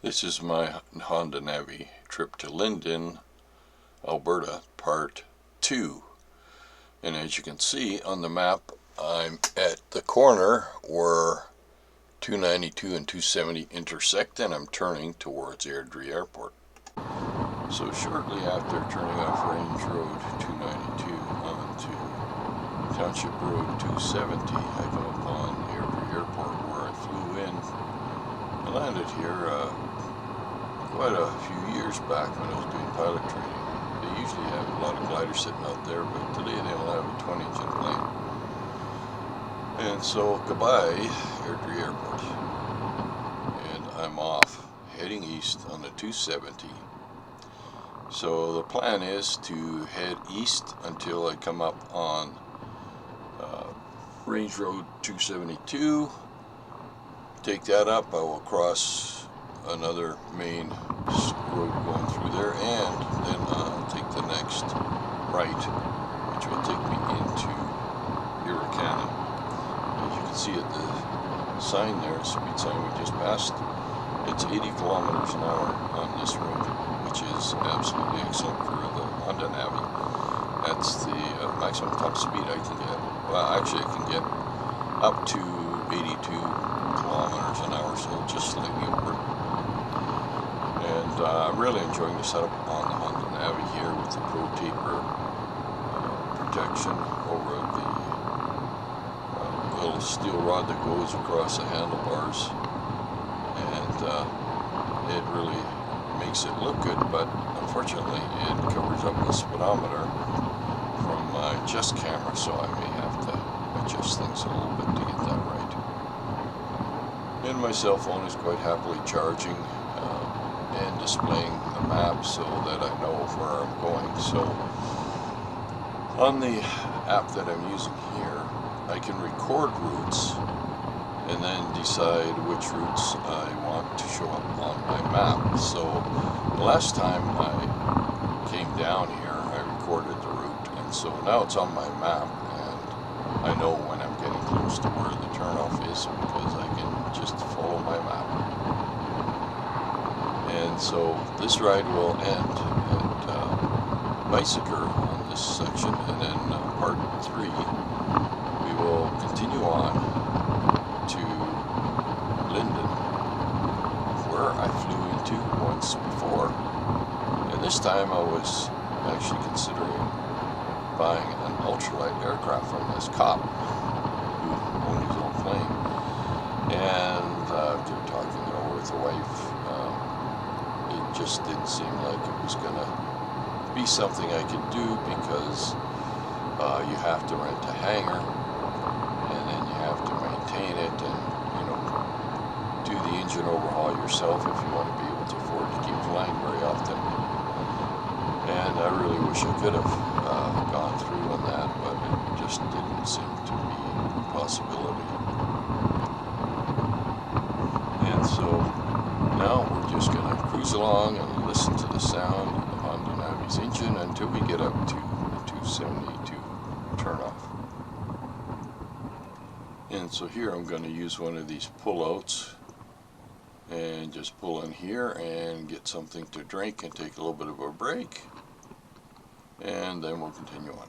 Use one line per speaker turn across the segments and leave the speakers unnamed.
This is my Honda Navi trip to Linden, Alberta, part 2. And as you can see on the map, I'm at the corner where 292 and 270 intersect, and I'm turning towards Airdrie Airport. So shortly after turning off Range Road 292 onto Township Road 270, I come upon Airdrie Airport, where I flew in. I landed here quite a few years back when I was doing pilot training. They usually have a lot of gliders sitting out there, but today they only have a 20-engine plane. And so, goodbye, Airdrie Airport. And I'm off, heading east on the 270. So the plan is to head east until I come up on Range Road 272. Take that up, I will cross another main road going through there, and then take the next right, which will take me into Irricana. As you can see at the sign there, speed sign we just passed, it's 80 kilometers an hour on this road, which is absolutely excellent for the Honda Navi. That's the maximum top speed I can get. Well, actually I can get up to 82 kilometers an hour, so just slightly over. And I'm really enjoying the setup on the Honda Navi here with the Pro Taper protection over the little steel rod that goes across the handlebars, and it really makes it look good, but unfortunately it covers up the speedometer from my chest camera, so I may have to adjust things a little bit to get that right. And my cell phone is quite happily charging and displaying the map so that I know where I'm going. So on the app that I'm using here, I can record routes and then decide which routes I want to show up on my map. So the last time I came down here, I recorded the route, and so now it's on my map, and I know when I'm getting close to where the turnoff is because I can just follow my map. And so this ride will end at Bicycle on this section, and then part 3 we will continue on to Linden, where I flew into once before. And this time I was actually considering buying an ultralight aircraft from this cop who owned his own plane. And after talking it over with the wife, it just didn't seem like it was going to be something I could do, because you have to rent a hangar, and then you have to maintain it, and do the engine overhaul yourself if you want to be able to afford to keep flying very often. And I really wish I could have gone through on that, but it just didn't seem to be a possibility. And so now we're just going to cruise along and listen to the sound of the Honda Navi's engine until we get up to the 272 turnoff. And so here I'm going to use one of these pull-outs and just pull in here and get something to drink and take a little bit of a break, and then we'll continue on.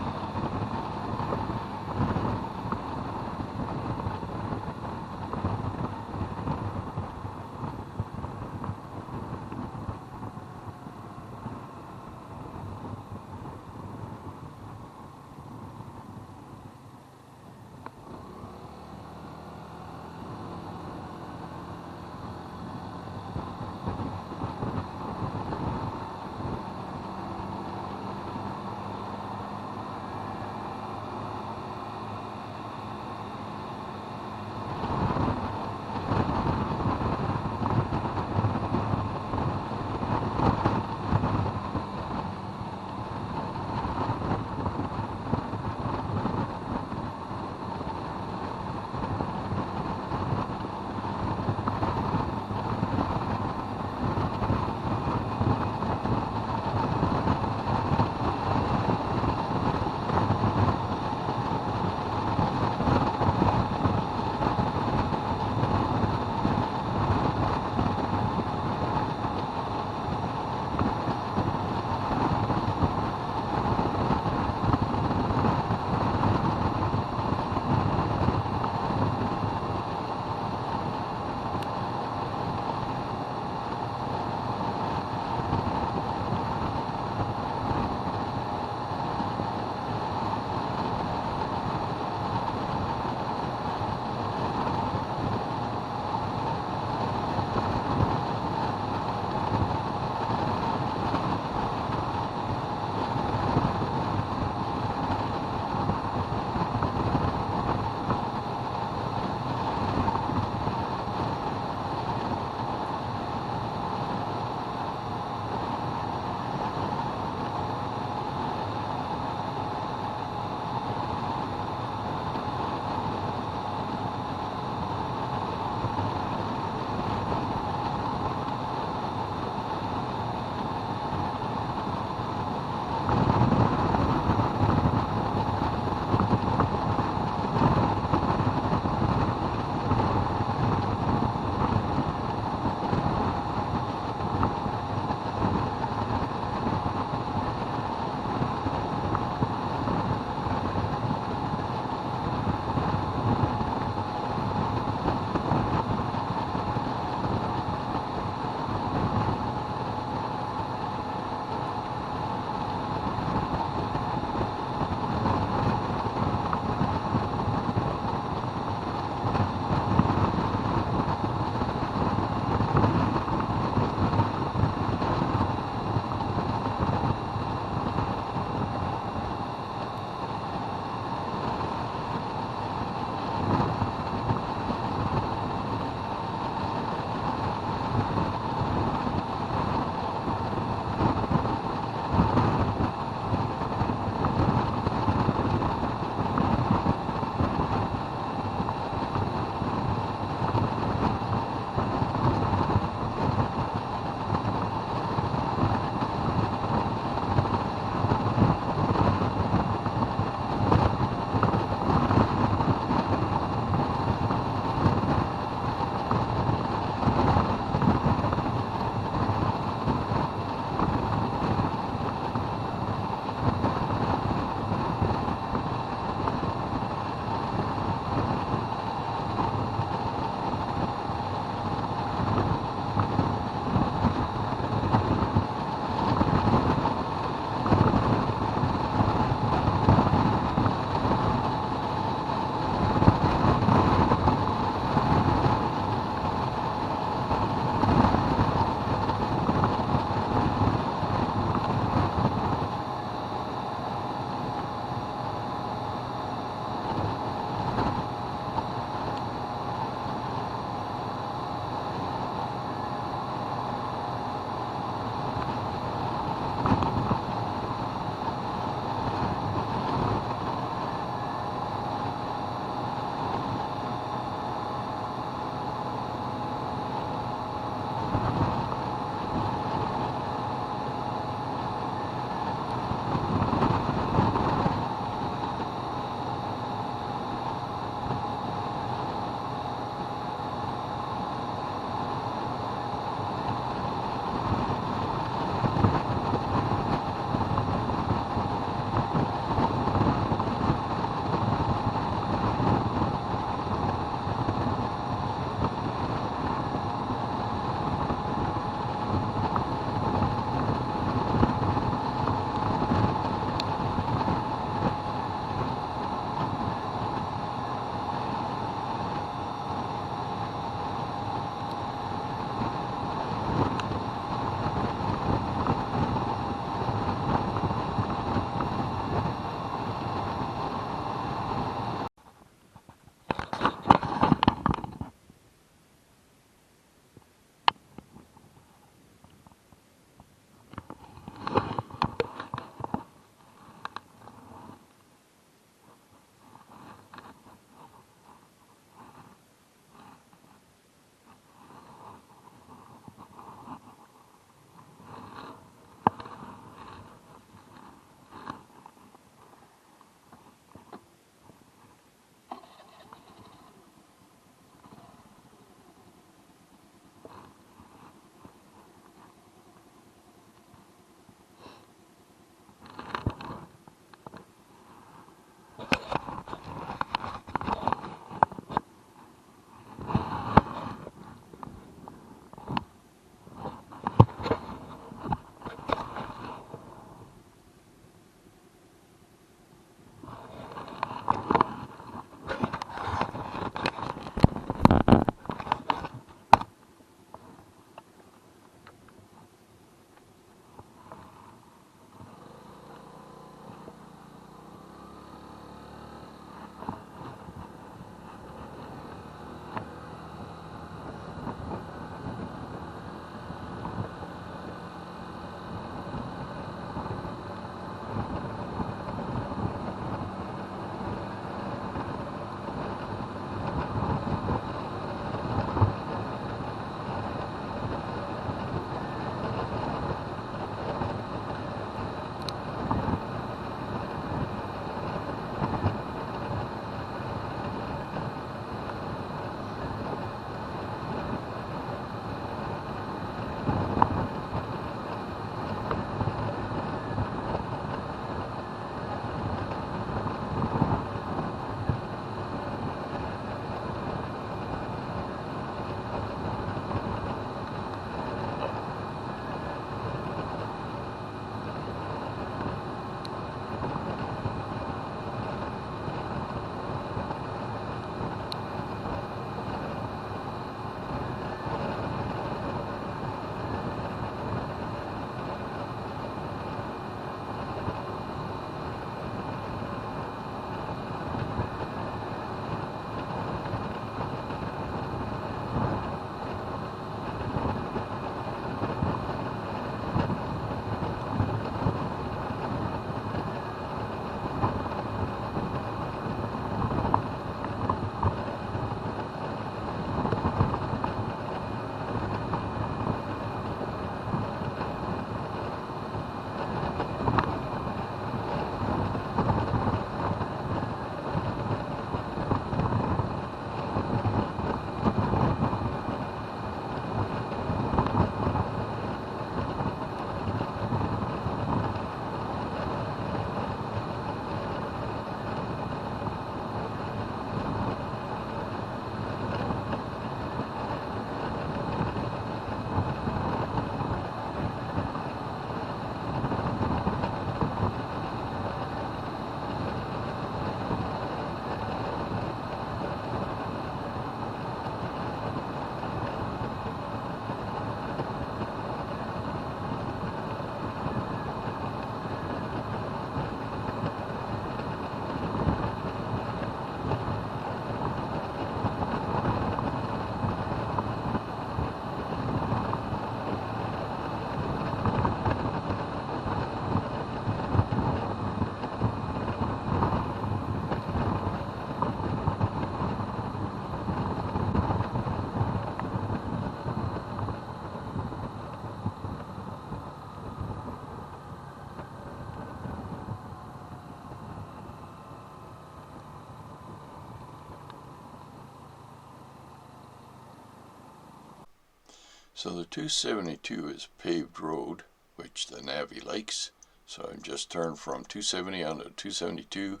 So the 272 is paved road, which the Navi likes. So I'm just turned from 270 onto 272,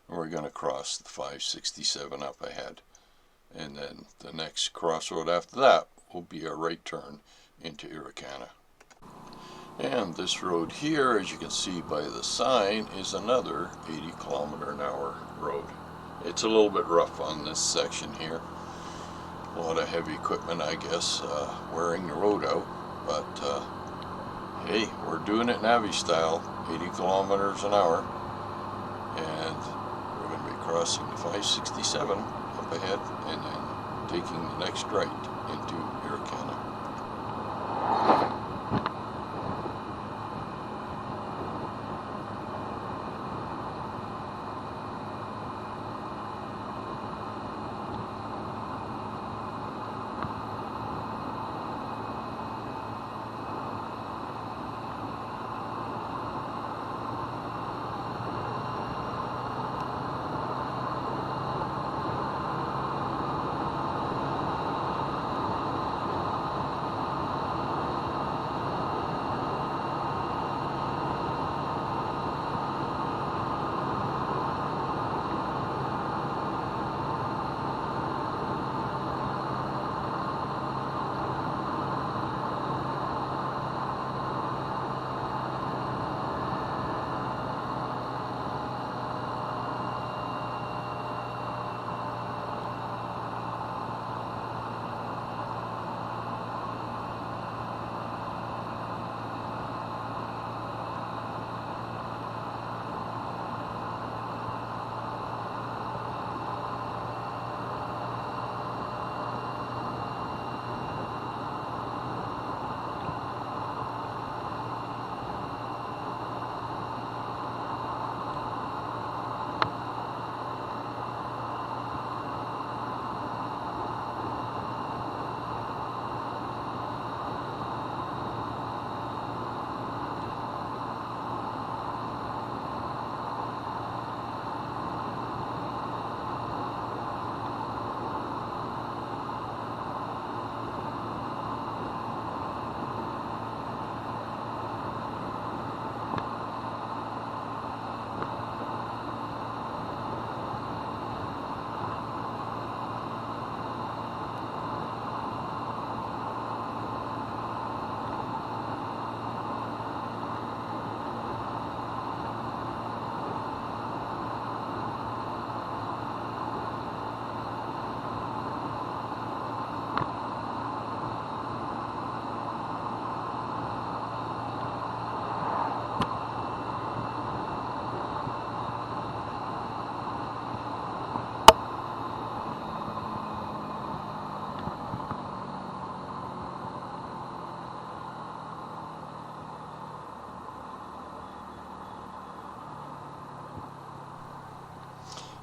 and we're going to cross the 567 up ahead. And then the next crossroad after that will be a right turn into Irricana. And this road here, as you can see by the sign, is another 80 km/h road. It's a little bit rough on this section here. A lot of heavy equipment, I guess, wearing the road out. But hey, we're doing it Navi style, 80 km/h. And we're going to be crossing the 567 up ahead and then taking the next right into Irricana.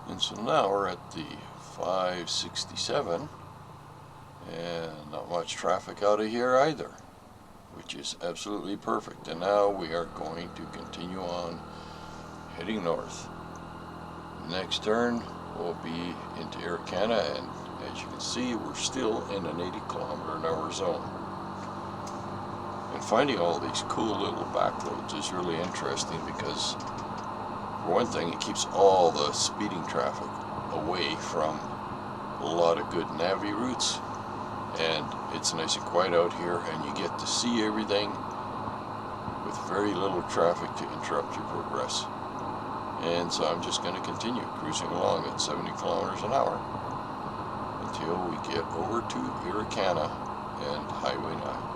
And so now we're at the 567, and not much traffic out of here either, which is absolutely perfect. And now we are going to continue on heading north. Next turn will be into Irricana, and as you can see, we're still in an 80 km/h zone. And finding all these cool little back roads is really interesting because, for one thing, it keeps all the speeding traffic away from a lot of good Navi routes, and it's nice and quiet out here, and you get to see everything with very little traffic to interrupt your progress. And so I'm just going to continue cruising along at 70 km/h until we get over to Irricana and Highway 9.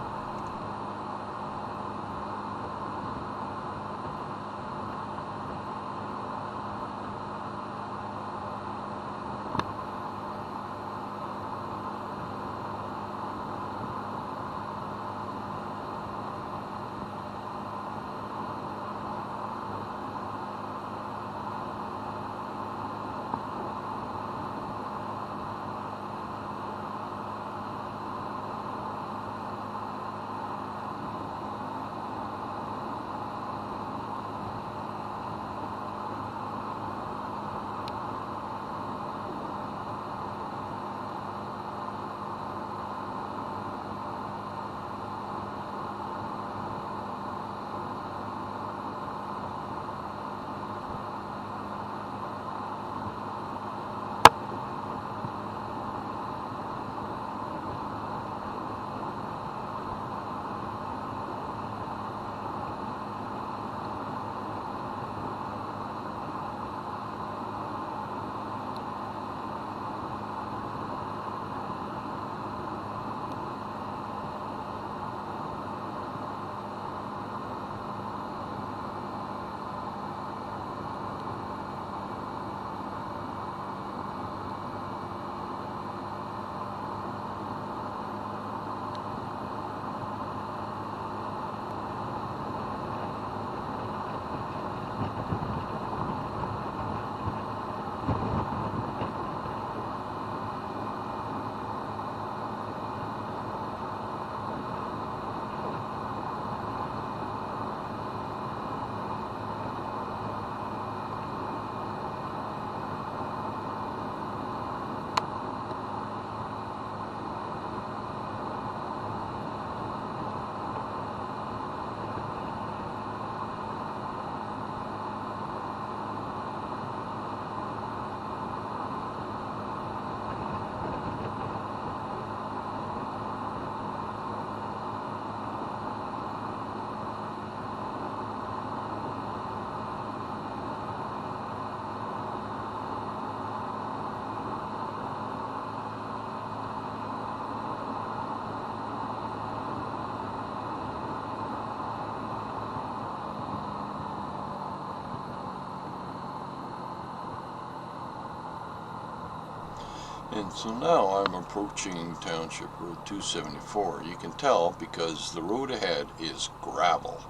And so now I'm approaching Township Road 274. You can tell because the road ahead is gravel.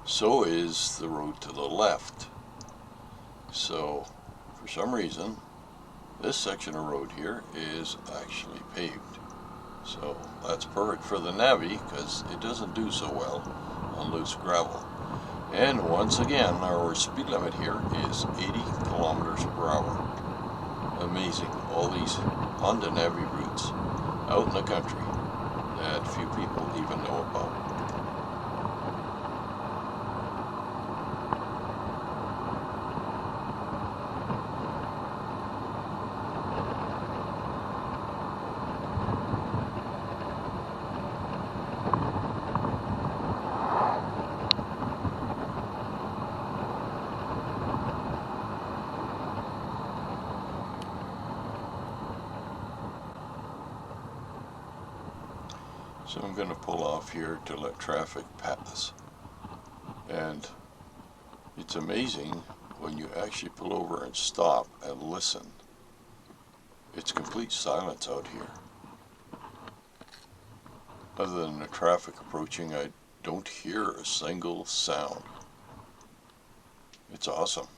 So is the road to the left. So for some reason, this section of road here is actually paved. So that's perfect for the Navi because it doesn't do so well on loose gravel. And once again, our speed limit here is 80 kilometers per hour. Amazing, all these Honda Navi routes out in the country that few people even know about. So I'm going to pull off here to let traffic pass. And it's amazing when you actually pull over and stop and listen. It's complete silence out here. Other than the traffic approaching, I don't hear a single sound. It's awesome.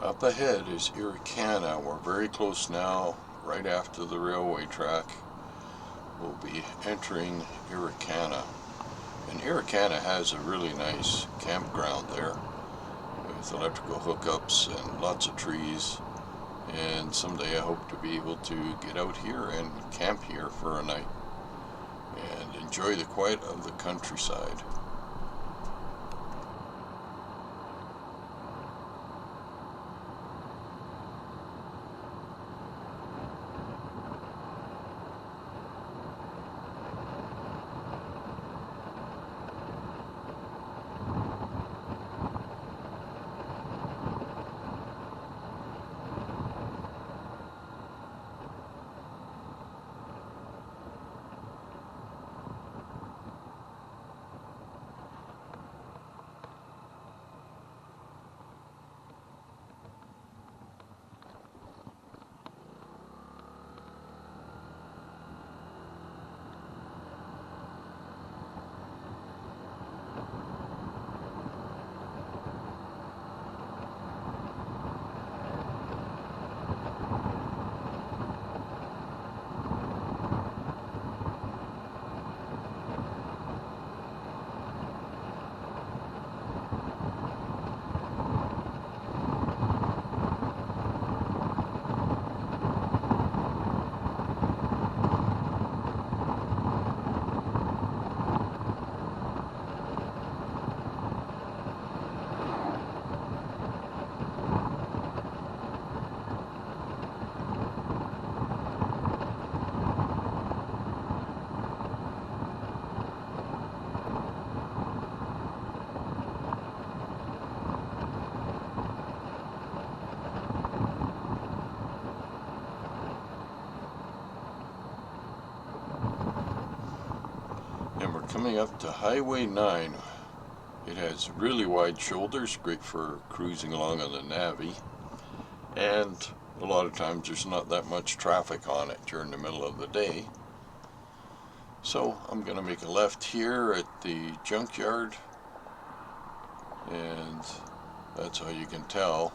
Up ahead is Irricana. We're very close now, right after the railway track. We'll be entering Irricana. And Irricana has a really nice campground there with electrical hookups and lots of trees. And someday I hope to be able to get out here and camp here for a night and enjoy the quiet of the countryside. And we're coming up to Highway 9. It has really wide shoulders, great for cruising along on the Navi. And a lot of times there's not that much traffic on it during the middle of the day. So I'm going to make a left here at the junkyard. And that's how you can tell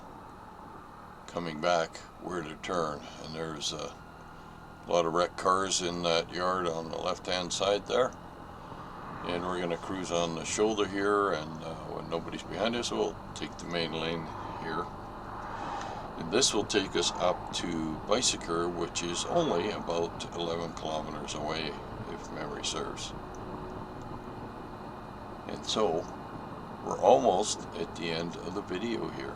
coming back where to turn. And there's a lot of wrecked cars in that yard on the left hand side there. And we're going to cruise on the shoulder here, and when nobody's behind us, we'll take the main lane here. And this will take us up to Bicycle, which is only about 11 kilometers away, if memory serves. And so, we're almost at the end of the video here.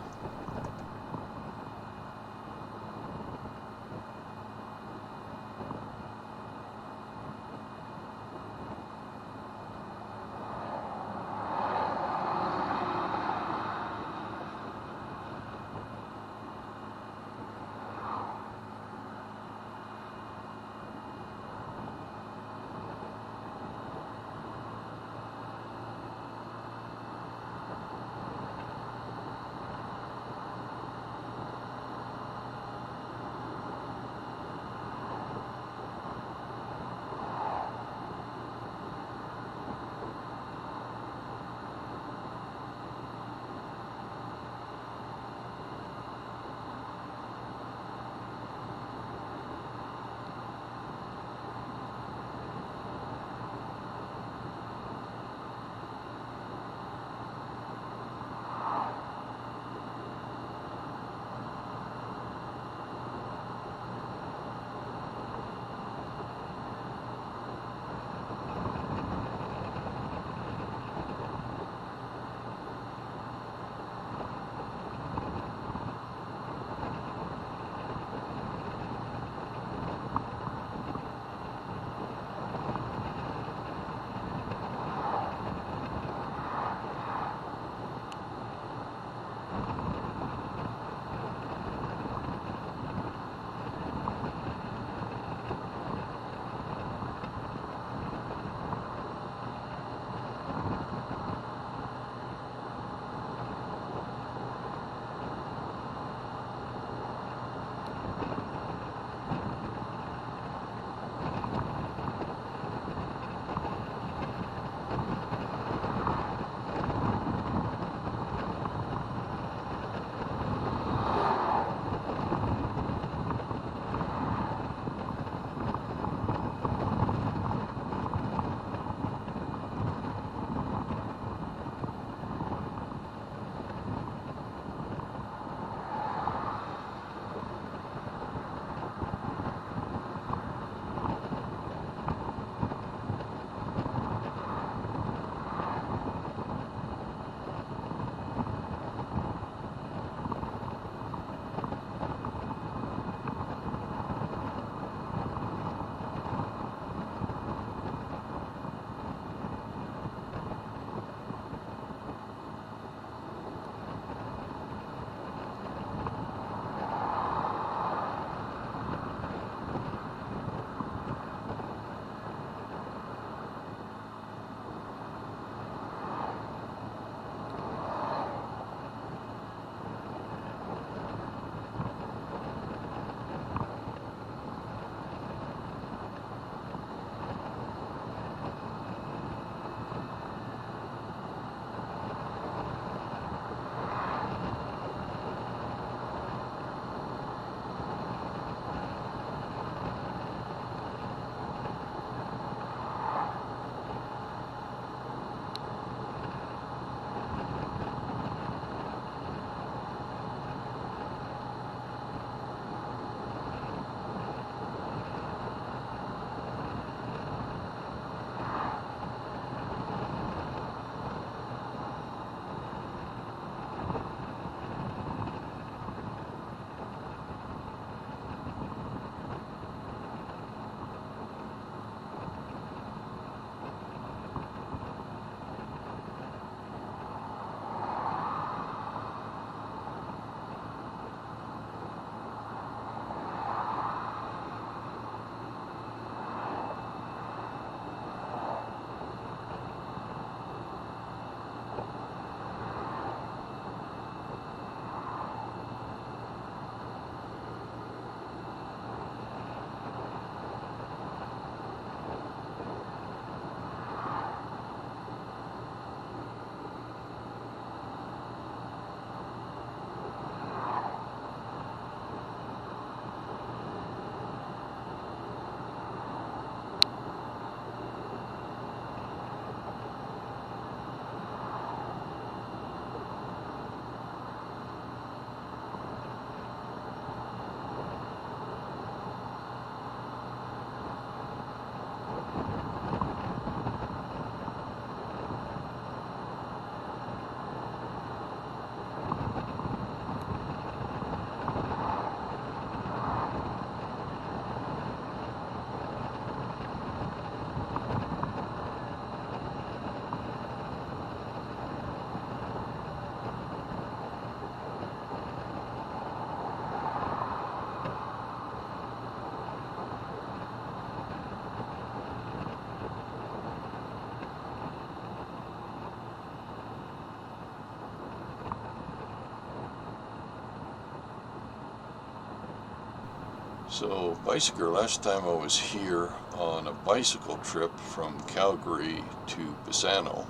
So bicycle, last time I was here on a bicycle trip from Calgary to Pisano,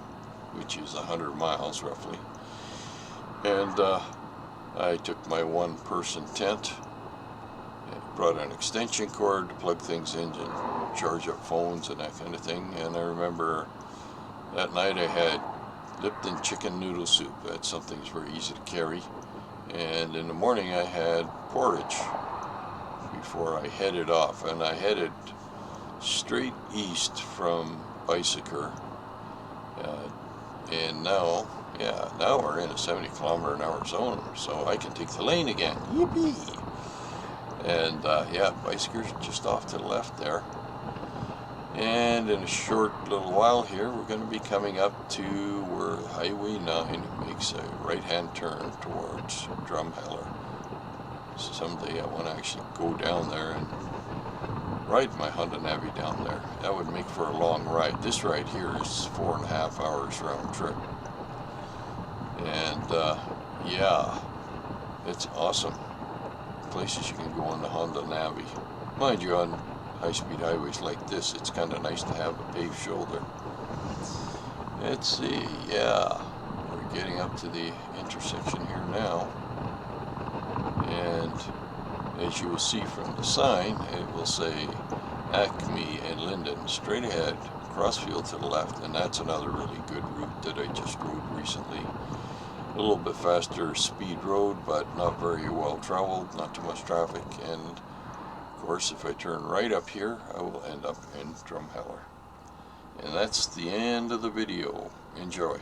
which is 100 miles roughly, and I took my one-person tent, brought an extension cord to plug things in and charge up phones and that kind of thing. And I remember that night I had Lipton chicken noodle soup. That's something that's very easy to carry. And in the morning I had porridge before I headed off. And I headed straight east from Bicycle. And now we're in a 70-kilometer-an-hour zone, so I can take the lane again. Yippee! And yeah, Bicycle's just off to the left there. And in a short little while here, we're going to be coming up to where Highway 9 makes a right-hand turn towards Drumheller. So someday I want to actually go down there and ride my Honda Navi down there. That would make for a long ride. This ride here is 4.5 hours round trip. And yeah, it's awesome. Places you can go on the Honda Navi. Mind you, on high-speed highways like this, it's kind of nice to have a paved shoulder. Let's see, yeah, we're getting up to the intersection here now. And as you will see from the sign, it will say Acme and Linden straight ahead, crossfield to the left, and that's another really good route that I just rode recently. A little bit faster speed road, but not very well traveled, not too much traffic, and of course if I turn right up here I will end up in Drumheller. And that's the end of the video. Enjoy.